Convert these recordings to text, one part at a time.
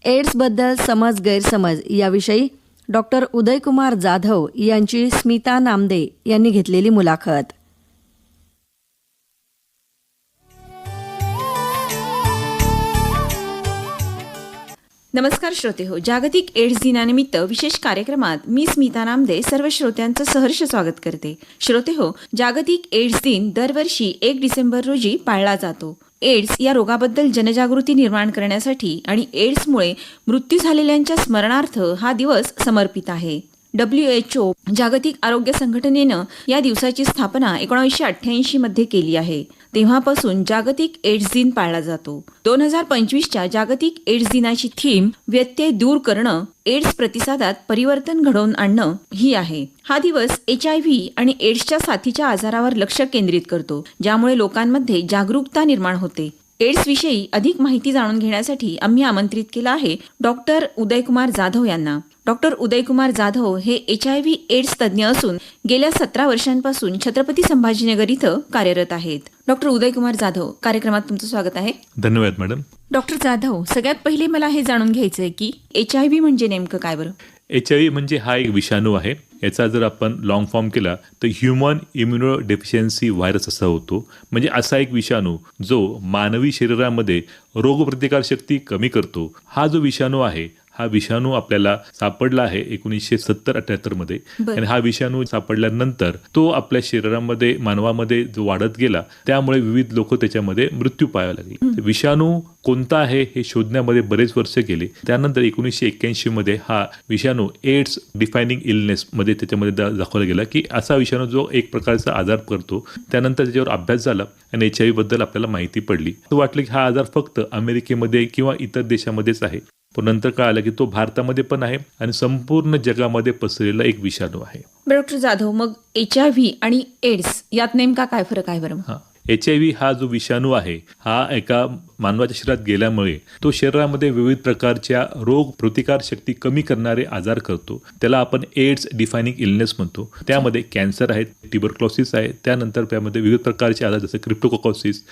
एड्सबद्दल समज गैरसमज याविषयी डॉक्टर उदयकुमार जाधव यांची स्मिता नामदे यांनी घेतलेली मुलाखत. नमस्कार श्रोतेहो, जागतिक एड्स दिनानिमित्त विशेष कार्यक्रमात मी स्मिता नामदे सर्व श्रोत्यांचं सहर्ष स्वागत करते. श्रोतेहो, जागतिक एड्स दिन दरवर्षी 1 डिसेंबर रोजी पाळला जातो. एड्स या रोगाबद्दल जनजागृती निर्माण करण्यासाठी आणि एड्समुळे मृत्यू झालेल्यांच्या स्मरणार्थ हा दिवस समर्पित आहे. WHO जागतिक आरोग्य संघटनेनं या दिवसाची स्थापना 1988 मध्ये केली आहे. तेव्हापासून जागतिक एड्स दिन पाळला जातो. 2025च्या जागतिक एड्स दिनाची थीम व्यत्यय दूर करणं, एड्स प्रतिसादात परिवर्तन घडवून आणणं ही आहे. हा दिवस HIV आणि एड्सच्या साथीच्या आजारावर लक्ष केंद्रित करतो, ज्यामुळे लोकांमध्ये जागरूकता निर्माण होते. एड्स विषयी अधिक माहिती जाणून घेण्यासाठी आम्ही आमंत्रित केलं आहे डॉक्टर उदयकुमार जाधव यांना. डॉक्टर उदयकुमार जाधव हे HIV एड्स तज्ज्ञ असून गेल्या 17 वर्षांपासून छत्रपती संभाजीनगर इथं कार्यरत आहेत. डॉक्टर उदयकुमार जाधव, कार्यक्रमात तुमचं स्वागत आहे. धन्यवाद मॅडम. डॉक्टर जाधव, सगळ्यात पहिले मला हे जाणून घ्यायचं आहे की HIV म्हणजे नेमकं काय बरं? HIV म्हणजे हा एक विषाणू आहे. याचा जर आपण लॉंग फॉर्म केला तर ह्युमन इम्युनो डेफिशियन्सी व्हायरस असा होतो. म्हणजे असा एक विषाणू जो मानवी शरीरामध्ये रोगप्रतिकारशक्ती कमी करतो. हा जो विषाणू आहे, हा विषाणू आपल्याला सापडला आहे 1970-78 मध्ये. आणि हा विषाणू सापडल्यानंतर तो आपल्या शरीरामध्ये मानवामध्ये जो वाढत गेला, त्यामुळे विविध लोक त्याच्यामध्ये मृत्यू पाहावे लागले. विषाणू कोणता आहे हे शोधण्यामध्ये बरेच वर्ष गेले. त्यानंतर 1981 मध्ये हा विषाणू एड्स डिफायनिंग इलनेस मध्ये त्याच्यामध्ये दाखवला गेला की असा विषाणू जो एक प्रकारचा आजार करतो. त्यानंतर त्याच्यावर अभ्यास झाला आणि HIV बद्दल आपल्याला माहिती पडली. तो वाटलं की हा आजार फक्त अमेरिकेमध्ये किंवा इतर देशामध्येच आहे. पण नंतर काय आलं की तो भारतामध्ये पण आहे आणि संपूर्ण जगामध्ये पसरलेला एक विषाणू आहे. डॉक्टर जाधव, मग HIV आणि एड्स यात नेमका काय फरक आहे बरं? HIV हा जो विषाणू आहे, हा एका मानवाच्या शरीरात गेल्यामुळे तो शरीरामध्ये विविध प्रकारच्या रोग प्रतिकार शक्ती कमी करणारे आजार करतो. त्याला आपण एड्स डिफायनिंग इलनेस म्हणतो. त्यामध्ये कॅन्सर आहे, ट्युबरक्लोसिस आहे, त्यानंतर त्यामध्ये विविध प्रकारचे आजार जसे क्रिप्टोकोकोसिस,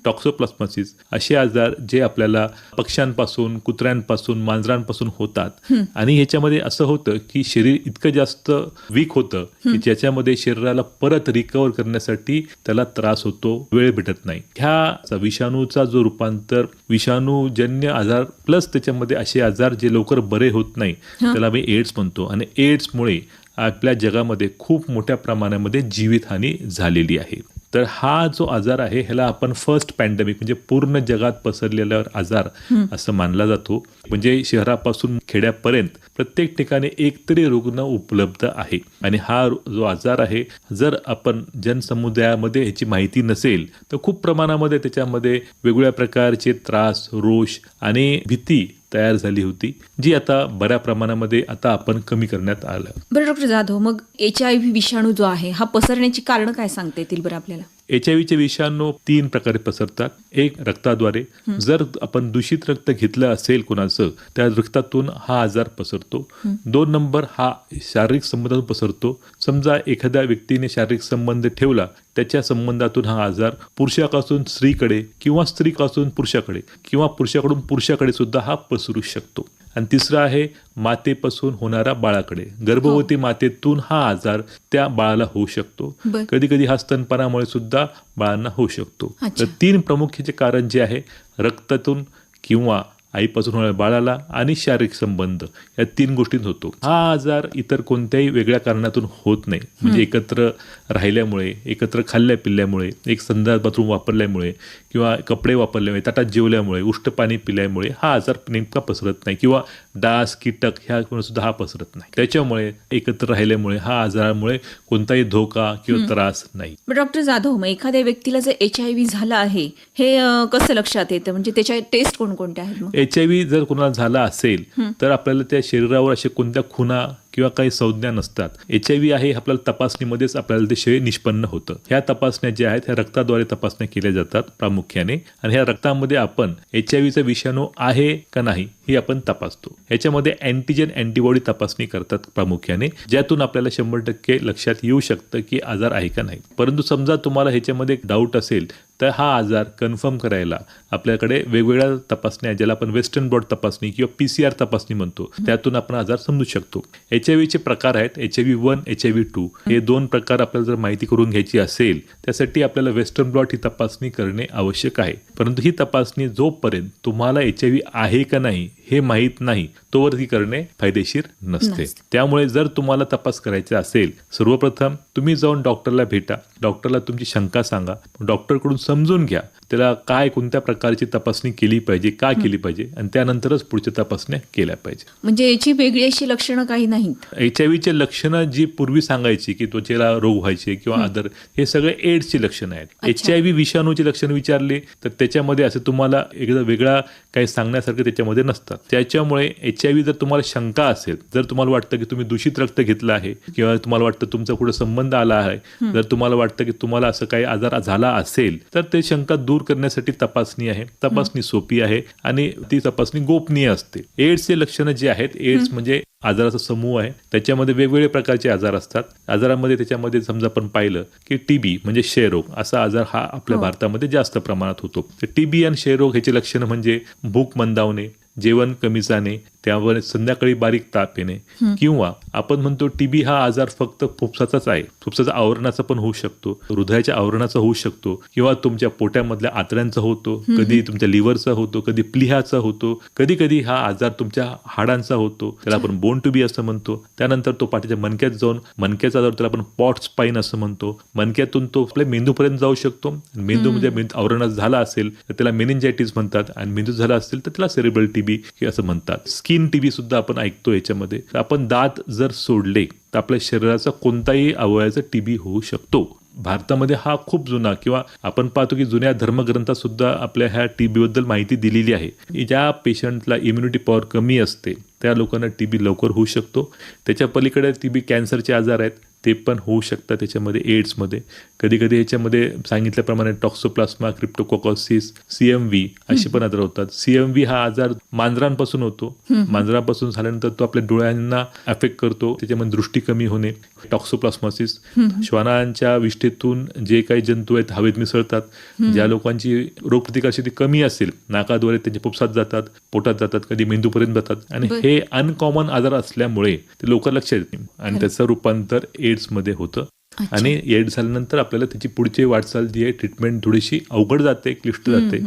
टॉक्सोप्लास्मोसिस असे आजार जे आपल्याला पक्ष्यांपासून, कुत्र्यांपासून, मांजरांपासून होतात. आणि ह्याच्यामध्ये असं होतं की शरीर इतकं जास्त वीक होतं की ज्याच्यामध्ये शरीराला परत रिकवर करण्यासाठी त्याला त्रास होतो, वेळ भेटत नाही. ह्या विषाणूचा जो रूपांतर विषाणूजन्य आजार प्लस त्याच्यामध्ये असे आजार जे लवकर बरे होत नाही, त्याला आम्ही एड्स म्हणतो. आणि एड्समुळे आपल्या जगामध्ये खूप मोठ्या प्रमाणामध्ये जीवितहानी झालेली आहे. तर हा जो आजार आहे ह्याला आपण फर्स्ट पॅन्डेमिक म्हणजे पूर्ण जगात पसरलेला आजार असं मानला जातो. म्हणजे शहरापासून खेड्यापर्यंत प्रत्येक ठिकाणी एकतरी रुग्ण उपलब्ध आहे. आणि हा जो आजार आहे, जर आपण जनसमुदायामध्ये ह्याची माहिती नसेल तर खूप प्रमाणामध्ये त्याच्यामध्ये वेगवेगळ्या प्रकारचे त्रास, रोष आणि भीती तयार झाली होती, जी आता बऱ्या प्रमाणामध्ये आता आपण कमी करण्यात आलं. बरं डॉक्टर जाधव, मग HIV विषाणू जो आहे हा पसरण्याची कारण काय सांगता येतील बरं आपल्याला? HIV विषाणू 3 प्रकारे पसरतात. एक, रक्ताद्वारे. जर आपण दूषित रक्त घेतलं असेल कोणाचं, त्या रक्तातून हा आजार पसरतो. 2 नंबर, हा शारीरिक संबंधातून पसरतो. समजा एखाद्या व्यक्तीने शारीरिक संबंध ठेवला, त्याच्या संबंधातून हा आजार पुरुषापासून स्त्रीकडे किंवा स्त्रीपासून पुरुषाकडे किंवा पुरुषाकडून पुरुषाकडे सुद्धा हा पसरू शकतो. आणि तिसरं आहे मातेपासून होणारा बाळाकडे. गर्भवती मातेतून हा आजार त्या बाळाला होऊ शकतो. कधी कधी हा स्तनपानामुळे सुद्धा बाळांना होऊ शकतो. तर 3 प्रमुख कारण जे आहे, रक्तातून किंवा आईपासून होणाऱ्या बाळाला आणि शारीरिक संबंध, या 3 गोष्टींत होतो. हा आजार इतर कोणत्याही वेगळ्या कारणातून होत नाही. म्हणजे एकत्र राहिल्यामुळे, एकत्र खाल्ल्या पिल्ल्यामुळे, एक संडास बाथरूम वापरल्यामुळे किंवा कपडे वापरल्यामुळे, ताटात जेवल्यामुळे, उष्ट पाणी पिल्यामुळे हा आजार नेमका पसरत नाही. किंवा डास, कीटक ह्यामुळे सुद्धा हा पसरत नाही. त्याच्यामुळे एकत्र राहिल्यामुळे हा आजारामुळे कोणताही धोका किंवा त्रास नाही. डॉक्टर जाधव, मग एखाद्या व्यक्तीला जर HIV झाला आहे हे कसं लक्षात येतं? म्हणजे त्याच्या टेस्ट कोणकोणत्या आहेत? HIV जर कोणाला झाला असेल तर आपल्याला त्या शरीरावर अशा कोणत्या खुणा किंवा काही संज्ञा नसतात. HIV आहे आपल्याला तपासणीमध्येच आपल्याला ते शरीर निष्पन्न होतं. ह्या तपासण्या ज्या आहेत ह्या रक्ताद्वारे तपासण्या केल्या जातात प्रामुख्याने. आणि ह्या रक्तामध्ये आपण HIVचा विषाणू आहे का नाही हे आपण तपासतो. ह्याच्यामध्ये अँटीजन अँटीबॉडी तपासणी करतात प्रामुख्याने, ज्यातून आपल्याला 100% लक्षात येऊ शकतं की आजार आहे का नाही. परंतु समजा तुम्हाला ह्याच्यामध्ये डाऊट असेल तर हा आजार कन्फर्म करायला आपल्याकडे वेगवेगळ्या तपासण्या, ज्याला आपण वेस्टर्न ब्लॉट तपासणी किंवा PCR तपासणी म्हणतो, त्यातून आपण आजार समजू शकतो. HIV प्रकार आहेत, HIV-1, HIV-2 हे 2 प्रकार आपल्याला जर माहिती करून घ्यायची असेल त्यासाठी आपल्याला वेस्टर्न ब्लॉट ही तपासणी करणे आवश्यक आहे. परंतु ही तपासणी जोपर्यंत तुम्हाला HIV आहे का नाही हे माहीत नाही तोवर ती करणे फायदेशीर नसते. त्यामुळे जर तुम्हाला तपास करायचा असेल, सर्वप्रथम तुम्ही जाऊन डॉक्टरला भेटा, डॉक्टरला तुमची शंका सांगा, डॉक्टरकडून समजून घ्या त्याला कोणत्या प्रकारची तपासणी केली पाहिजे, का केली पाहिजे, आणि त्यानंतरच पुढच्या तपासण्या केल्या पाहिजे. म्हणजे याची वेगळी अशी लक्षणं काही नाहीत. HIV लक्षणं जी पूर्वी सांगायची की त्वचेला रोग व्हायचे किंवा अदर, हे सगळे एड्सची लक्षणं आहेत. HIV विषाणूची लक्षणं विचारली तर त्याच्यामध्ये असं तुम्हाला एकदा वेगळा काही सांगण्यासारखं त्याच्यामध्ये नसतात. त्याच्यामुळे HIV जर तुम्हाला शंका असेल, जर तुम्हाला वाटतं की तुम्ही दूषित रक्त घेतलं आहे किंवा तुम्हाला वाटतं तुमचा कुठे संबंध आला आहे, जर तुम्हाला वाटतं की तुम्हाला असं काही आजार झाला असेल तर ते शंका दूर करण्यासाठी तपासणी आहे. तपासणी सोपी आहे आणि ती तपासणी गोपनीय असते. एड्सचे लक्षणं जे आहेत, एड्स म्हणजे आजाराचा समूह आहे, त्याच्यामध्ये वेगवेगळे प्रकारचे आजार असतात. आजारामध्ये त्याच्यामध्ये समजा आपण पाहिलं की TB म्हणजे क्षयरोग असा आजार हा आपल्या भारतामध्ये जास्त प्रमाणात होतो. तर TB आणि क्षयरोग ह्याची लक्षणं म्हणजे भूक मंदावणे, जेवण कमी जाणे, त्यावर संध्याकाळी बारीक ताप येणे, किंवा आपण म्हणतो TB हा आजार फक्त फुफ्फुसाचाच आहे, फुफ्फुसाच्या आवरणाचा पण होऊ शकतो, हृदयाच्या आवरणाचा होऊ शकतो, किंवा तुमच्या पोटामधल्या आतड्यांचा होतो, कधी तुमच्या लिव्हरचा होतो, कधी प्लीहाचा होतो, कधी कधी हा आजार तुमच्या हाडांचा होतो, त्याला आपण बोन टू बी असं म्हणतो. त्यानंतर तो पाठीच्या मणक्यात जाऊन मणक्याचा आजार, त्याला आपण पॉट स्पाईन असं म्हणतो. मणक्यातून तो आपल्या मेंदूपर्यंत जाऊ शकतो. मेंदूमध्ये आवरणात झाला असेल तर त्याला मेनिंजायटिस म्हणतात, आणि मेंदू झाला असेल तर त्याला सेरेब्रल TB असं म्हणतात. स्किन TB सुद्धा आपण ऐकतो याच्यामध्ये. आपण दात जर सोडले तर आपल्या शरीराचा कोणताही अवयवाचा TB होऊ शकतो. भारतामध्ये हा खूप जुना, किंवा आपण पाहतो की जुन्या धर्मग्रंथात सुद्धा आपल्या ह्या TB बद्दल माहिती दिलेली आहे. ज्या पेशंटला इम्युनिटी पॉवर कमी असते त्या लोकांना TB लवकर होऊ शकतो. त्याच्या पलीकडे TB कॅन्सरचे आजार आहेत ते पण होऊ शकतात त्याच्यामध्ये, एड्समध्ये. कधी कधी ह्याच्यामध्ये सांगितल्याप्रमाणे टॉक्सोप्लास्मा, क्रिप्टोकोकोसिस, CMV असे पण आजार होतात. CMV हा आजार मांजरांपासून होतो. मांजरांपासून झाल्यानंतर तो आपल्या डोळ्यांना अफेक्ट करतो, त्याच्यामध्ये दृष्टी कमी होणे. टॉक्सोप्लास्मोसिस श्वानांच्या विष्ठेतून जे काही जंतू आहेत हवेत मिसळतात. ज्या लोकांची रोगप्रतिकारशक्ती कमी असेल, नाकाद्वारे त्यांच्या फुफ्फुसात जातात, पोटात जातात, कधी मेंदूपर्यंत जातात, आणि हे अनकॉमन आजार असल्यामुळे ते लवकर लक्षात येत नाही आणि त्याचं रूपांतर एड्समध्ये होतं. आणि एड्स झाल्यानंतर आपल्याला त्याची पुढची वाटचाल जी आहे, ट्रीटमेंट थोडीशी अवघड जाते, क्लिष्ट जाते.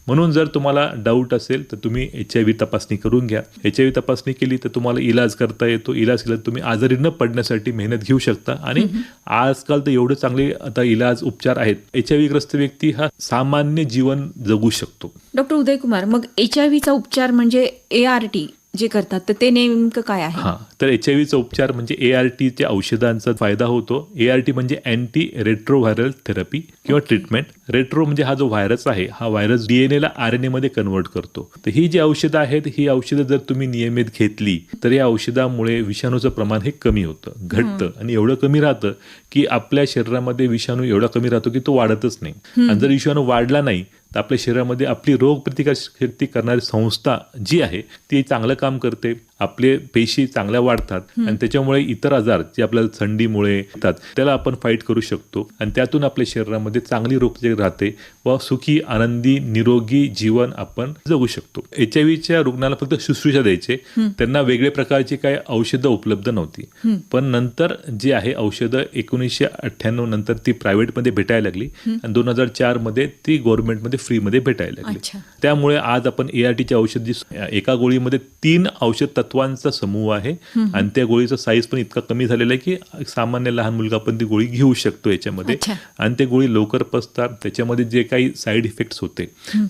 म्हणून जर तुम्हाला डाऊट असेल तर तुम्ही HIV तपासणी करून घ्या. HIV तपासणी केली तर तुम्हाला इलाज करता येतो. इलाज केला तुम्ही आजारी न पडण्यासाठी मेहनत घेऊ शकता. आणि आजकाल तर एवढे चांगले आता इलाज, उपचार आहेत. HIV ग्रस्त व्यक्ती हा सामान्य जीवन जगू शकतो. डॉक्टर उदयकुमार, मग HIVचा उपचार म्हणजे ART जे करतात तर ते नेमकं काय आहे? हां, तर HIVचा उपचार म्हणजे ARTच्या औषधांचा फायदा होतो. ART म्हणजे अँटी रेट्रोव्हायरल थेरपी किंवा ट्रीटमेंट. रेट्रो म्हणजे हा जो व्हायरस आहे, हा व्हायरस DNA ला RNA मध्ये कन्वर्ट करतो. तर ही जी औषधं आहेत, ही औषधं जर तुम्ही नियमित घेतली तर या औषधामुळे विषाणूचं प्रमाण हे कमी होतं, घटतं, आणि एवढं कमी राहतं की आपल्या शरीरामध्ये विषाणू एवढा कमी राहतो की तो वाढतच नाही. आणि जर विषाणू वाढला नाही तर आपल्या शरीरामध्ये आपली रोगप्रतिकारशक्ती करणारी संस्था जी आहे ती चांगलं काम करते. आपले पेशी चांगल्या वाढतात आणि त्याच्यामुळे इतर आजार जे आपल्याला थंडीमुळे येतात त्याला आपण फाईट करू शकतो. आणि त्यातून आपल्या शरीरामध्ये चांगली रोगप्रतिकारक राहते व सुखी, आनंदी, निरोगी जीवन आपण जगू शकतो. HIVच्या रुग्णाला फक्त शुश्रूषा द्यायचे, त्यांना वेगळ्या प्रकारची काही औषधं उपलब्ध नव्हती. पण नंतर जे आहे औषधं 1998 नंतर ती प्रायव्हेटमध्ये भेटायला लागली आणि 2004 मध्ये ती गव्हर्नमेंटमध्ये फ्रीमध्ये भेटायला लागली. त्यामुळे आज आपण ARTची औषध जी एका गोळीमध्ये 3 औषध तत्वांचा समूह आहे आणि त्या गोळीचा साईज पण इतका कमी झालेला आहे की सामान्य लहान मुलगा पण ती गोळी घेऊ शकतो याच्यामध्ये. आणि ते गोळी लवकर पचतात. त्याच्यामध्ये जे काही साईड इफेक्ट्स होते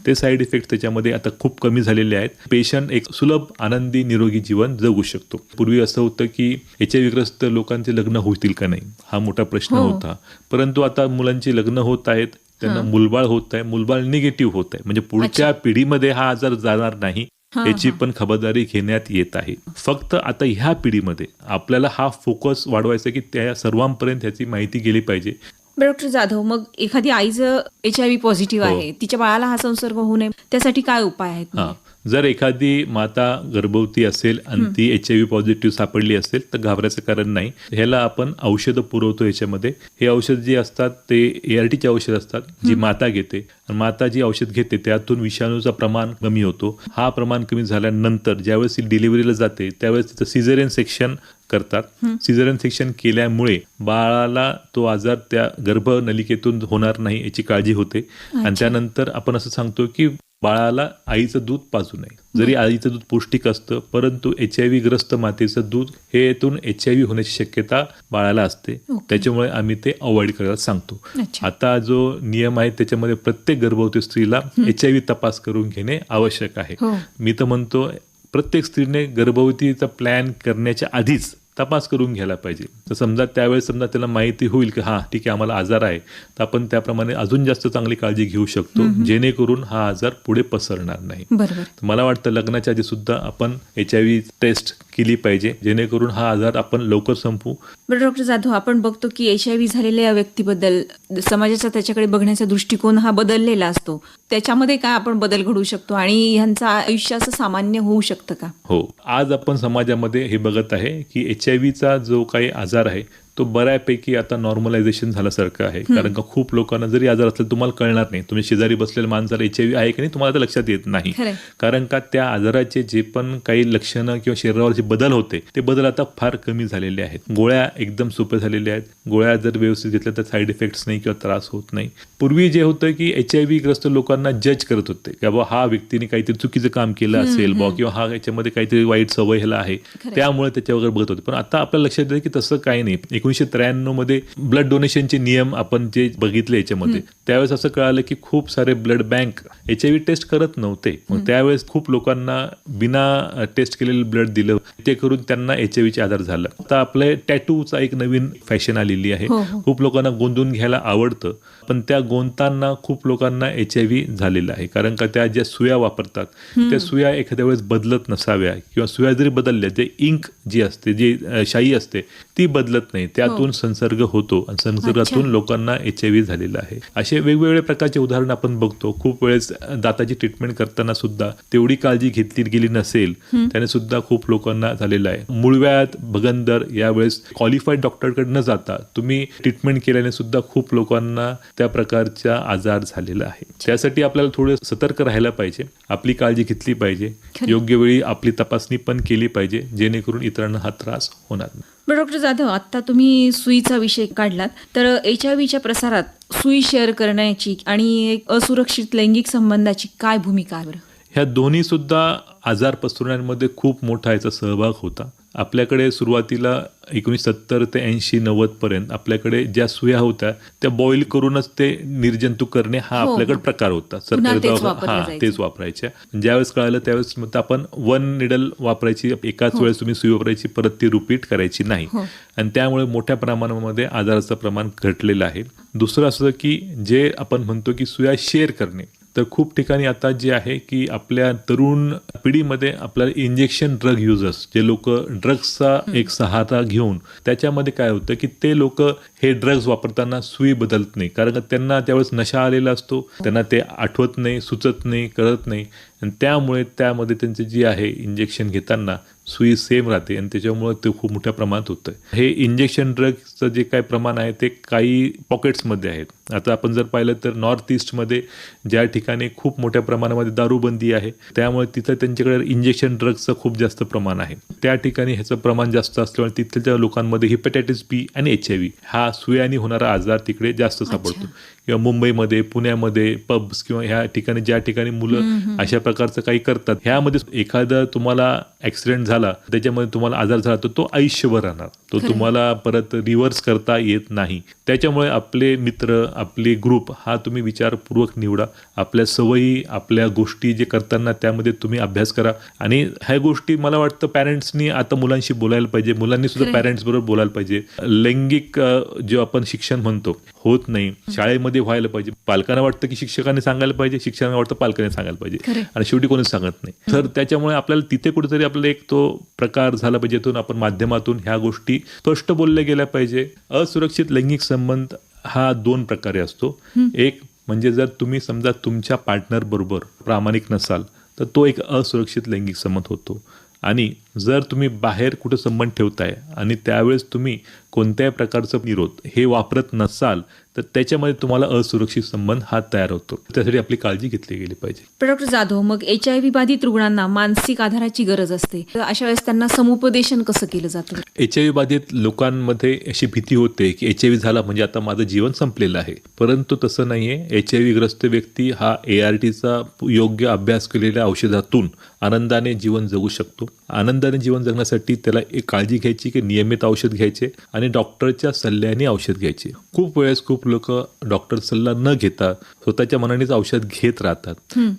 ते साईड इफेक्ट त्याच्यामध्ये आता खूप कमी झालेले आहेत. पेशंट एक सुलभ, आनंदी, निरोगी जीवन जगू शकतो. पूर्वी असं होतं की HIV ग्रस्त लोकांचे लग्न होतील का नाही हा मोठा प्रश्न होता. परंतु आता मुलांची लग्न होत आहेत, त्यांना मुलबाळ होत आहे, मुलबाळ निगेटिव्ह होत आहे, म्हणजे पुढच्या पिढीमध्ये हा आजार जाणार नाही याची पण खबरदारी घेण्यात येत आहे. फक्त आता ह्या पिढीमध्ये आपल्याला हा फोकस वाढवायचा की त्या सर्वांपर्यंत ह्याची माहिती गेली पाहिजे. डॉक्टर जाधव, मग एखादी आई जर HIV पॉझिटिव्ह आहे, तिच्या बाळाला हा संसर्ग होऊ नये त्यासाठी काय उपाय आहेत? जर एखादी माता गर्भवती असेल आणि ती HIV पॉझिटिव्ह सापडली असेल तर घाबरायचं कारण नाही. ह्याला आपण औषधं पुरवतो. याच्यामध्ये हे औषध जे असतात ते ARTचे औषध असतात, जी माता घेते. आणि माता जी औषध घेते त्यातून विषाणूचं प्रमाण कमी होतो. हा प्रमाण कमी झाल्यानंतर ज्यावेळेस ती डिलिव्हरीला जाते त्यावेळेस तिचं सिझेरियन सेक्शन करतात. सिझेरियन सेक्शन केल्यामुळे बाळाला तो आजार त्या गर्भनलिकेतून होणार नाही याची काळजी होते. आणि त्यानंतर आपण असं सांगतो की बाळाला आईचं दूध पाजू नये. जरी आईचं दूध पौष्टिक असतं परंतु HIV ग्रस्त मातेचं दूध हे यातून HIV होण्याची शक्यता बाळाला असते. त्याच्यामुळे आम्ही ते अवॉइड करायला सांगतो. आता जो नियम आहे त्याच्यामध्ये प्रत्येक गर्भवती स्त्रीला HIV तपास करून घेणे आवश्यक आहे. मी तर म्हणतो प्रत्येक स्त्रीने गर्भवतीचा प्लॅन करण्याच्या आधीच तपास करून घ्यायला पाहिजे. तर समजा त्यावेळेस त्याला माहिती होईल की हां ठीक आहे आम्हाला आजार आहे, तर आपण त्याप्रमाणे अजून जास्त चांगली काळजी घेऊ शकतो जेणेकरून हा आजार पुढे पसरणार नाही. बरोबर. मला वाटतं लग्नाच्या आधी सुद्धा आपण HIV टेस्ट केली पाहिजे जेणेकरून हा आजार आपण लवकर संपवू. बरं डॉक्टर जाधव, आपण बघतो की HIV झालेल्या व्यक्तीबद्दल समाजाचा त्याच्याकडे बघण्याचा दृष्टिकोन हा बदललेला असतो. त्याच्यामध्ये काय आपण बदल घडवू शकतो आणि ह्यांचं आयुष्य असं सामान्य होऊ शकतं का? हो, आज आपण समाजामध्ये हे बघत आहे की HIVचा जो काही आजार आहे तो बऱ्यापैकी आता नॉर्मलायझेशन झाल्यासारखं आहे. कारण का खूप लोकांना जरी आजार असला तुम्हाला कळणार नाही. तुम्ही शेजारी बसलेल्या माणसाला HIV आहे की नाही तुम्हाला आता लक्षात येत नाही. कारण का त्या आजाराचे जे पण काही लक्षणं किंवा शरीरावरचे बदल होते ते बदल आता फार कमी झालेले आहेत. गोळ्या एकदम सोप्या झालेल्या आहेत. गोळ्या जर व्यवस्थित घेतल्या तर साईड इफेक्ट्स नाही किंवा त्रास होत नाही. पूर्वी जे होतं की HIV ग्रस्त लोकांना जज करत होते की बाबा हा व्यक्तीने काहीतरी चुकीचं काम केलं असेल बा किंवा हा याच्यामध्ये काहीतरी वाईट सवय ह्याला आहे त्यामुळे त्याच्यावर बघत होते. पण आता आपल्याला लक्षात येतं की तसं काही नाही. 1993 मध्ये ब्लड डोनेशनचे नियम आपण जे बघितले याच्यामध्ये त्यावेळेस असं कळालं की खूप सारे ब्लड बँक HIV टेस्ट करत नव्हते. मग त्यावेळेस खूप लोकांना बिना टेस्ट केलेलं ब्लड दिलं ते करून त्यांना HIVचे आजार झाला. आता आपल्या टॅटूचा एक नवीन फॅशन आलेली आहे. खूप लोकांना गोंदून घ्यायला आवडतं पण त्या गोंदताना खूप लोकांना HIV झालेलं आहे. कारण का त्या ज्या सुया वापरतात त्या सुया एखाद्या वेळेस बदलत नसाव्या किंवा सुया जरी बदलल्या जे इंक जी असते जी शाई असते ती बदलत नाही. त्यातून संसर्ग होतो आणि संसर्गातून लोकांना HIV झालेला आहे. असे वेगवेगळे प्रकारचे उदाहरण आपण बघतो. खूप वेळेस दाताची ट्रीटमेंट करताना सुद्धा तेवढी काळजी घेतली गेली नसेल त्याने सुद्धा खूप लोकांना झालेलं आहे. मूळव्याध भगंदर यावेळेस क्वालिफाईड डॉक्टरकडे न जाता तुम्ही ट्रीटमेंट केल्याने सुद्धा खूप लोकांना त्या प्रकारचा आजार झालेला आहे. त्यासाठी आपल्याला थोडं सतर्क राहायला पाहिजे. आपली काळजी घेतली पाहिजे. योग्य वेळी आपली तपासणी पण केली पाहिजे जेणेकरून इतरांना हा त्रास होणार नाही. बरं डॉक्टर जाधव, आता तुम्ही सुईचा विषय काढलात तर HIVच्या प्रसारात सुई शेअर करण्याची आणि असुरक्षित लैंगिक संबंधाची काय भूमिका आहे बरं? ह्या दोन्ही सुद्धा आजार पसरवण्यामध्ये खूप मोठा याचा सहभाग होता. आपल्याकडे सुरुवातीला 1970 ते 80-90 पर्यंत आपल्याकडे ज्या सुया होत्या त्या बॉईल करूनच ते निर्जंतुक करणे हा आपल्याकडे प्रकार होता. सरकारी तेच वापरायच्या. ज्यावेळेस कळालं त्यावेळेस मग आपण 1 निडल वापरायची, एकाच वेळेस तुम्ही सुई वापरायची, परत ती रिपीट करायची नाही. आणि त्यामुळे मोठ्या प्रमाणामध्ये आजाराचं प्रमाण घटलेलं आहे. दुसरं असं की जे आपण म्हणतो की सुया शेअर करणे, तर खूप ठिकाणी आता जे आहे की आपल्या तरुण पिढीमध्ये आपल्याला इंजेक्शन ड्रग युजर्स जे लोक ड्रग्सचा एक सहारा घेऊन त्याच्यामध्ये काय होतं की ते लोक हे ड्रग्ज वापरताना सुई बदलत नाही. कारण त्यांना त्यावेळेस नशा आलेला असतो, त्यांना ते आठवत नाही, सुचत नाही, कळत नाही आणि त्यामुळे त्यामध्ये त्यांचे जे आहे इंजेक्शन घेताना सुई सेम राहते आणि त्याच्यामुळे ते खूप मोठ्या प्रमाणात होतं. हे इंजेक्शन ड्रग्सचं जे काय प्रमाण आहे ते काही पॉकेट्समध्ये आहेत. आता आपण जर पाहिलं तर नॉर्थ ईस्टमध्ये ज्या ठिकाणी खूप मोठ्या प्रमाणामध्ये दारूबंदी आहे त्यामुळे तिथं त्यांच्याकडे इंजेक्शन ड्रग्सचं खूप जास्त प्रमाण आहे. त्या ठिकाणी ह्याचं प्रमाण जास्त असल्यामुळे तिथल्या लोकांमध्ये हेपॅटायटिस B आणि HIV हा सुयानी होणारा आजार तिकडे जास्त सापडतो. किंवा मुंबईमध्ये, पुण्यामध्ये पब्स किंवा ह्या ठिकाणी ज्या ठिकाणी मुलं अशा प्रकारचं काही करतात ह्यामध्ये एखादा तुम्हाला ऍक्सिडेंट झाला त्याच्यामध्ये तुम्हाला आजार झाला तर तो आयुष्यभर राहणार. तो तुम्हाला परत रिव्हर्स करता येत नाही. त्याच्यामुळे आपले मित्र, आपले ग्रुप हा तुम्ही विचारपूर्वक निवडा. आपल्या सवयी, आपल्या गोष्टी जे करताना त्यामध्ये तुम्ही अभ्यास करा. आणि ह्या गोष्टी मला वाटतं पॅरेंट्सनी आता मुलांशी बोलायला पाहिजे. मुलांनी सुद्धा पॅरेंट्स बरोबर बोलायला पाहिजे. लैंगिक जे आपण शिक्षण म्हणतो होत नाही, शाळेमध्ये व्हायला पाहिजे. पालकांना वाटतं की शिक्षकांनी सांगायला पाहिजे, शिक्षकांना वाटतं पालकांनी सांगायला पाहिजे आणि शेवटी कोणीच सांगत नाही. तर त्याच्यामुळे आपल्याला तिथे कुठेतरी आपल्याला एक तो प्रकार झाला पाहिजे ज्यातून आपण माध्यमातून ह्या गोष्टी स्पष्ट बोलल्या गेल्या पाहिजे. असुरक्षित लैंगिक संबंध हा 2 प्रकारे असतो. एक म्हणजे जर तुम्ही समजा तुमच्या पार्टनर बरोबर प्रामाणिक नसाल तर तो एक असुरक्षित लैंगिक संबंध होतो. आणि जर तुम्ही बाहेर कुठं संबंध ठेवताय आणि त्यावेळेस तुम्ही कोणत्याही प्रकारचं निरोध हे वापरत नसाल तर त्याच्यामध्ये तुम्हाला असुरक्षित संबंध हा तयार होतो. त्यासाठी आपली काळजी घेतली गेली पाहिजे. पण डॉक्टर जाधव, मग HIV बाधित रुग्णांना मानसिक आधाराची गरज असते, तर अशा वेळेस त्यांना समुपदेशन कसं केलं जातं? HIV बाधित लोकांमध्ये अशी भीती होते की HIV झाला म्हणजे आता माझं जीवन संपलेलं आहे, परंतु तसं नाही आहे. HIV ग्रस्त व्यक्ती हा ARTचा योग्य अभ्यास केलेल्या औषधातून आनंदाने जीवन जगू शकतो. आनंदाने जीवन जगण्यासाठी त्याला एक काळजी घ्यायची की नियमित औषध घ्यायचे आणि डॉक्टरच्या सल्ल्याने औषध घ्यायचे. खूप वेळेस खूप लोक डॉक्टर सल्ला न घेता स्वतःच्या मनानेच औषध घेत राहतात.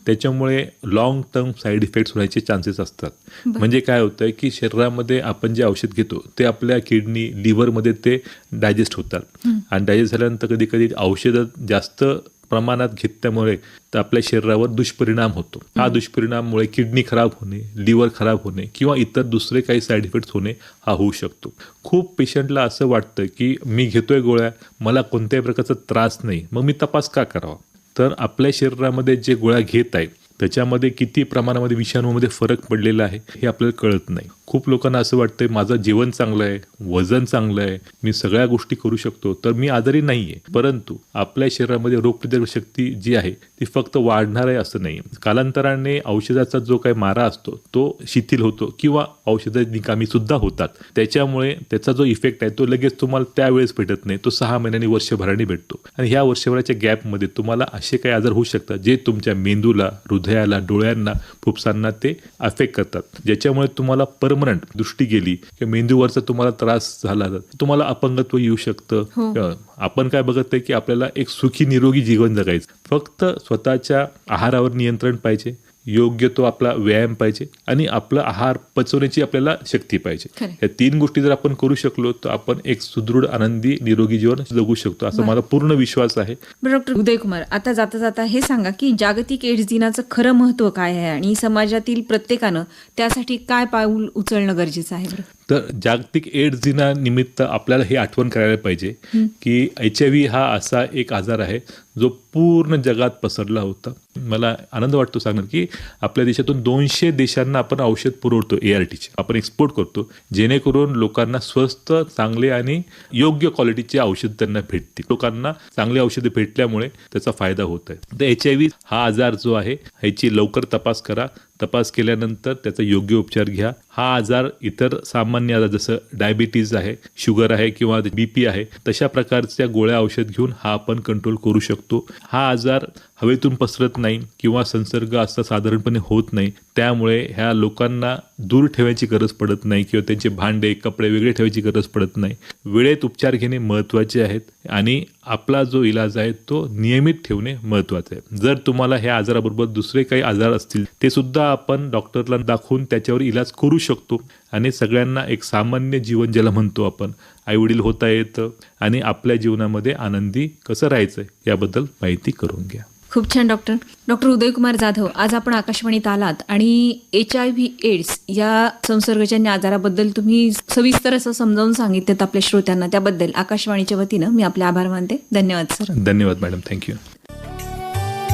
त्याच्यामुळे लॉंग टर्म साईड इफेक्ट्स होण्याचे चान्सेस असतात. म्हणजे काय होतंय की शरीरामध्ये आपण जे औषध घेतो ते आपल्या किडनी लिव्हरमध्ये ते डायजेस्ट होतात आणि डायजेस्ट झाल्यानंतर कधी कधी औषधं जास्त प्रमाणात घेतल्यामुळे तर आपल्या शरीरावर दुष्परिणाम होतो. हा दुष्परिणाममुळे किडनी खराब होणे, लिव्हर खराब होणे किंवा इतर दुसरे काही साईड इफेक्ट्स होणे हा होऊ शकतो. खूप पेशंटला असं वाटतं की मी घेतोय गोळ्या, मला कोणत्याही प्रकारचा त्रास नाही, मग मी तपास का करावा? तर आपल्या शरीरामध्ये जे गोळ्या घेत आहे त्याच्यामध्ये किती प्रमाणामध्ये विषाणूमध्ये फरक पडलेला आहे हे आपल्याला कळत नाही. खूप लोकांना असं वाटतंय माझं जेवण चांगलं आहे, वजन चांगलं आहे, मी सगळ्या गोष्टी करू शकतो, तर मी आजारी नाही आहे. परंतु आपल्या शरीरामध्ये रोगप्रतिकारक शक्ती जी आहे ती फक्त वाढणार आहे असं नाही. कालांतराने औषधाचा जो काही मारा असतो तो शिथिल होतो किंवा औषधं निकामी सुद्धा होतात. त्याच्यामुळे त्याचा जो इफेक्ट आहे तो लगेच तुम्हाला त्यावेळेस भेटत नाही, तो 6 महिन्यांनी वर्षभराने भेटतो. आणि ह्या वर्षभराच्या गॅपमध्ये तुम्हाला असे काही आजार होऊ शकतात जे तुमच्या मेंदूला, हृदयाला, डोळ्यांना, फुफ्सांना ते अफेक्ट करतात, ज्याच्यामुळे तुम्हाला परमनंट दृष्टी गेली की मेंदूवरचा तुम्हाला त्रास झाला, तुम्हाला अपंगत्व येऊ शकतं. आपण काय बघत आहे की आपल्याला एक सुखी निरोगी जीवन जगायचं. फक्त स्वतःच्या आहारावर नियंत्रण पाहिजे, योग्य तो आपला व्यायाम पाहिजे आणि आपला आहार पचवण्याची आपल्याला शक्ती पाहिजे. या 3 गोष्टी जर आपण करू शकलो तर आपण एक सुदृढ, आनंदी, निरोगी जीवन जगू शकतो असं मला पूर्ण विश्वास आहे. डॉक्टर उदयकुमार, आता जाता जाता हे सांगा की जागतिक एड्स दिनाचं खरं महत्त्व काय आहे आणि समाजातील प्रत्येकानं त्यासाठी काय पाऊल उचलणं गरजेचं आहे? तर जागतिक एड्स दिनानिमित्त आपल्याला हे आठवण करायला पाहिजे की HIV हा असा एक आजार आहे जो पूर्ण जगात पसरला होता. मला आनंद वाटतो सांगणार की आपल्या देशातून 200 देशांना आपण औषध पुरवतो, ARTचे आपण एक्सपोर्ट करतो, जेणेकरून लोकांना स्वस्त, चांगले आणि योग्य क्वालिटीचे औषध त्यांना भेटतील. लोकांना चांगले औषधे भेटल्यामुळे त्याचा फायदा होत आहे. तर HIV हा आजार जो आहे ह्याची लवकर तपास करा. तपास केल्यानंतर त्याचा योग्य उपचार घ्या. हा आजार इतर सामान्य आजार जसं डायबिटीज आहे, शुगर आहे किंवा BP आहे तशा प्रकारच्या गोळ्या औषध घेऊन हा आपण कंट्रोल करू शकतो. हा आजार हवेतून पसरत नाही किंवा संसर्ग असा साधारणपणे होत नाही. त्यामुळे ह्या लोकांना दूर ठेवायची गरज पडत नाही किंवा त्यांचे भांडे, कपडे वेगळे ठेवायची गरज पडत नाही. वेळेत उपचार घेणे महत्त्वाचे आहेत आणि आपला जो इलाज आहे तो नियमित ठेवणे महत्त्वाचं आहे. जर तुम्हाला ह्या आजाराबरोबर दुसरे काही आजार असतील ते सुद्धा आपण डॉक्टरला दाखवून त्याच्यावर इलाज करू शकतो आणि सगळ्यांना एक सामान्य जीवन ज्याला म्हणतो आपण, आईवडील होता येतं आणि आपल्या जीवनामध्ये आनंदी कसं राहायचं याबद्दल माहिती करून घ्या. खूप छान डॉक्टर उदयकुमार जाधव, आज आपण आकाशवाणीत आलात आणि HIV एड्स या संसर्गजन्य आजाराबद्दल तुम्ही सविस्तर असं समजावून सांगितलं आपल्या श्रोत्यांना. त्याबद्दल आकाशवाणीच्या वतीनं मी आपले आभार मानते. धन्यवाद सर. धन्यवाद मॅडम. थँक्यू.